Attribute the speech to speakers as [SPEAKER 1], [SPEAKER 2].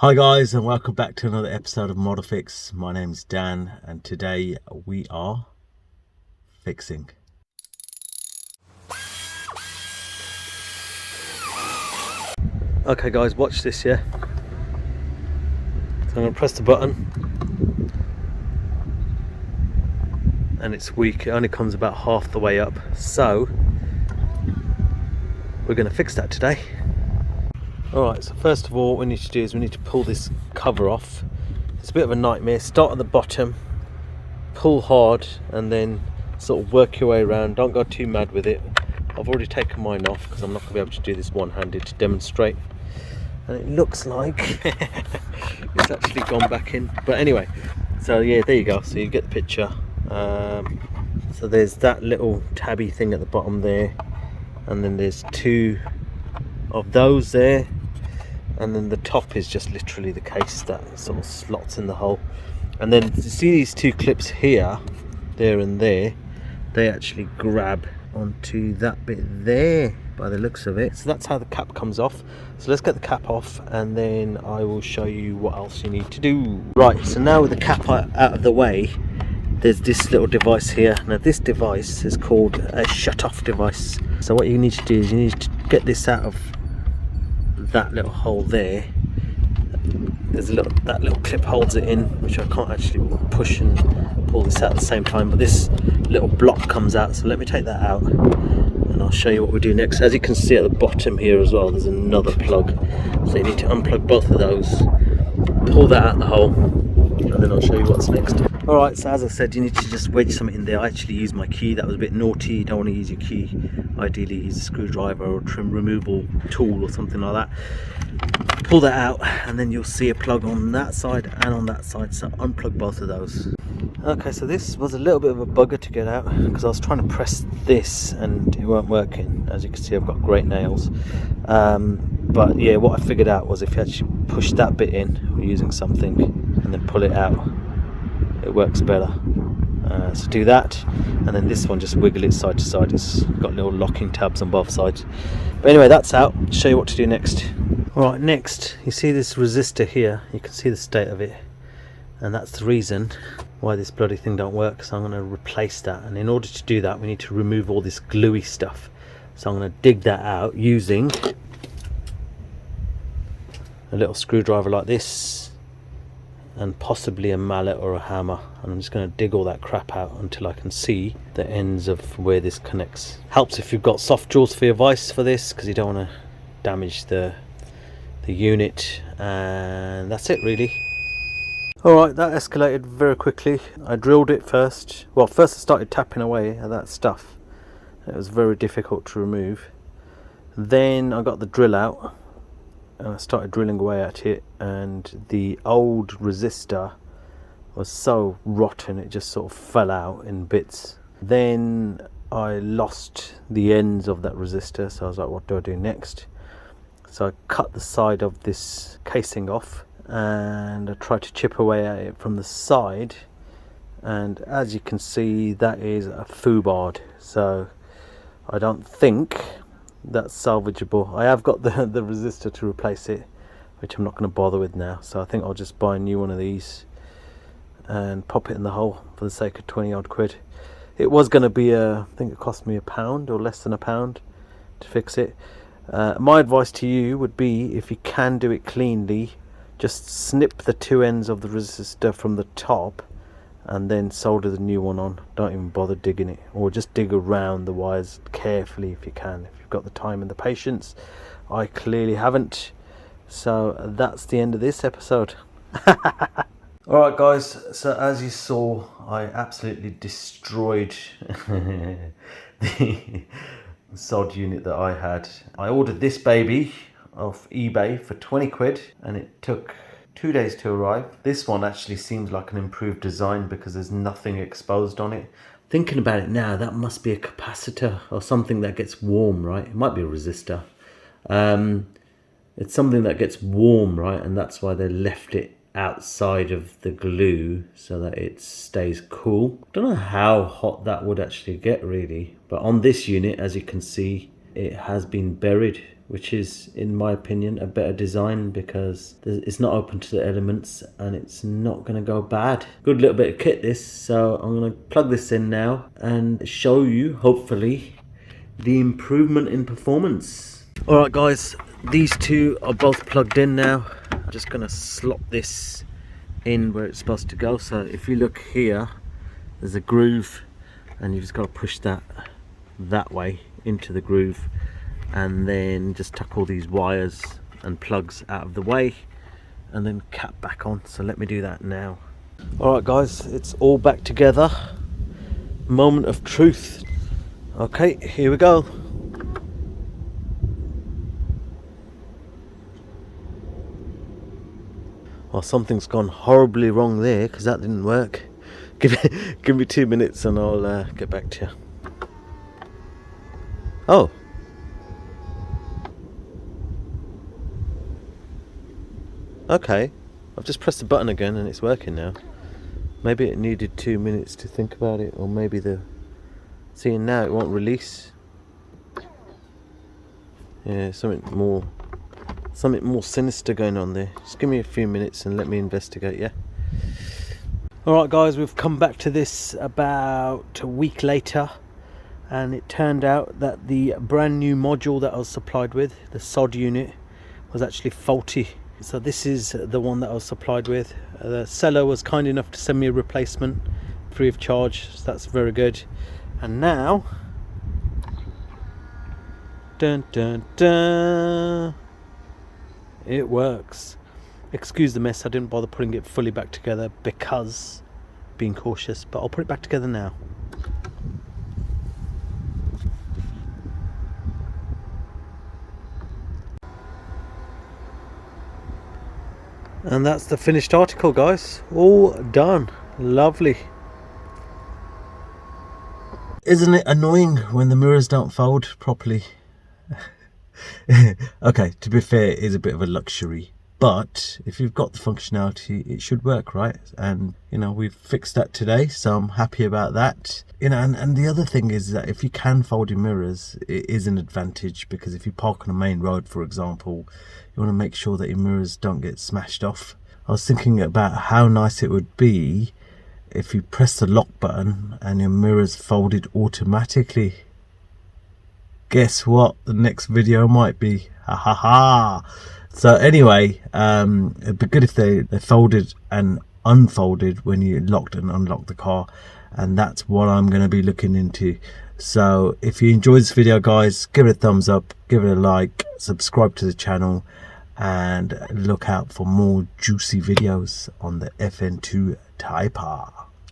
[SPEAKER 1] Hi guys, and welcome back to another episode of Modifix. My name's Dan and today we are fixing. Okay guys, watch this, yeah? So I'm going to press the button and it's weak. It only comes about half the way up, so we're going to fix that today. Alright, so first of all what we need to do is we need to pull this cover off. It's a bit of a nightmare. Start at the bottom, pull hard and then sort of work your way around. Don't go too mad with it. I've already taken mine off because I'm not going to be able to do this one-handed to demonstrate. And it looks like it's actually gone back in. But anyway, so yeah, there you go. So you get the picture. So there's that little tabby thing at the bottom there. And then there's two of those there. And then the top is just literally the case that sort of slots in the hole. And then you see these two clips here, there and there, they actually grab onto that bit there by the looks of it. So that's how the cap comes off. So let's get the cap off and then I will show you what else you need to do. Right, so now with the cap out of the way, there's this little device here. Now this device is called a shut-off device. So what you need to do is you need to get this out of that little hole there. There's that little clip holds it in, which I can't actually push and pull this out at the same time, but this little block comes out. So let me take that out and I'll show you what we do next. As you can see at the bottom here as well, there's another plug, so you need to unplug both of those, pull that out the hole, and then I'll show you what's next. Alright, so as I said, you need to just wedge something in there. I actually used my key. That was a bit naughty. You don't want to use your key. Ideally use a screwdriver or a trim removal tool or something like that. Pull that out and then you'll see a plug on that side and on that side, so unplug both of those. Okay, so this was a little bit of a bugger to get out because I was trying to press this and it weren't working. As you can see, I've got great nails. But yeah, what I figured out was if you actually push that bit in using something and then pull it out, it works better. So do that, and then this one just wiggle it side to side. It's got little locking tabs on both sides. But anyway, that's out. I'll show you what to do next. Alright, next you see this resistor here. You can see the state of it, and that's the reason why this bloody thing don't work. So I'm going to replace that, and in order to do that we need to remove all this gluey stuff. So I'm going to dig that out using a little screwdriver like this and possibly a mallet or a hammer, and I'm just going to dig all that crap out until I can see the ends of where this connects. Helps if you've got soft jaws for your vise for this, because you don't want to damage the unit. And that's it really. Alright, that escalated very quickly. I drilled it first. Well, first I started tapping away at that stuff. It was very difficult to remove. Then I got the drill out and I started drilling away at it, and the old resistor was so rotten it just sort of fell out in bits. Then I lost the ends of that resistor, so I was like, what do I do next? So I cut the side of this casing off and I tried to chip away at it from the side, and as you can see that is a foobard, so I don't think that's salvageable. I have got the resistor to replace it, which I'm not going to bother with now, so I think I'll just buy a new one of these and pop it in the hole for the sake of 20 odd quid. It was going to be I think it cost me £1 or less than £1 to fix it. My advice to you would be, if you can do it cleanly, just snip the two ends of the resistor from the top and then solder the new one on. Don't even bother digging it, or just dig around the wires carefully if you can, if you've got the time and the patience. I clearly haven't. So that's the end of this episode. Alright guys, so as you saw, I absolutely destroyed the sod unit that I had. I ordered this baby off eBay for 20 quid and it took 2 days to arrive. This one actually seems like an improved design because there's nothing exposed on it. Thinking about it now, that must be a capacitor or something that gets warm, right? It might be a resistor. It's something that gets warm, right? And that's why they left it outside of the glue so that it stays cool. Don't know how hot that would actually get really, but on this unit, as you can see, it has been buried which is, in my opinion, a better design because it's not open to the elements and it's not going to go bad. Good little bit of kit this, so I'm going to plug this in now and show you, hopefully, the improvement in performance. Alright guys, these two are both plugged in now. I'm just going to slot this in where it's supposed to go. So if you look here, there's a groove and you've just got to push that way into the groove, and then just tuck all these wires and plugs out of the way and then cap back on. So let me do that now. Alright guys, it's all back together. Moment of truth. Okay, here we go. Well, something's gone horribly wrong there because that didn't work. Give me 2 minutes and I'll get back to you. Oh. Okay. I've just pressed the button again and it's working now. Maybe it needed 2 minutes to think about it, or maybe seeing now it won't release. Yeah, something more sinister going on there. Just give me a few minutes and let me investigate, yeah? Alright guys, we've come back to this about a week later, and it turned out that the brand new module that I was supplied with, the SOD unit, was actually faulty. So this is the one that I was supplied with. The seller was kind enough to send me a replacement free of charge, so that's very good. And now, dun dun dun, it works. Excuse the mess, I didn't bother putting it fully back together because being cautious, but I'll put it back together now. And that's the finished article, guys. All done. Lovely. Isn't it annoying when the mirrors don't fold properly? Okay, to be fair, it is a bit of a luxury, but if you've got the functionality, it should work, right? And you know, we've fixed that today, so I'm happy about that. You know, and the other thing is that if you can fold your mirrors, it is an advantage, because if you park on a main road, for example, you want to make sure that your mirrors don't get smashed off. I was thinking about how nice it would be if you press the lock button and your mirrors folded automatically. Guess what the next video might be? Ha ha ha. So anyway, it'd be good if they folded and unfolded when you locked and unlocked the car, and that's what I'm going to be looking into. So if you enjoyed this video, guys, give it a thumbs up, give it a like, subscribe to the channel, and look out for more juicy videos on the FN2 Type R.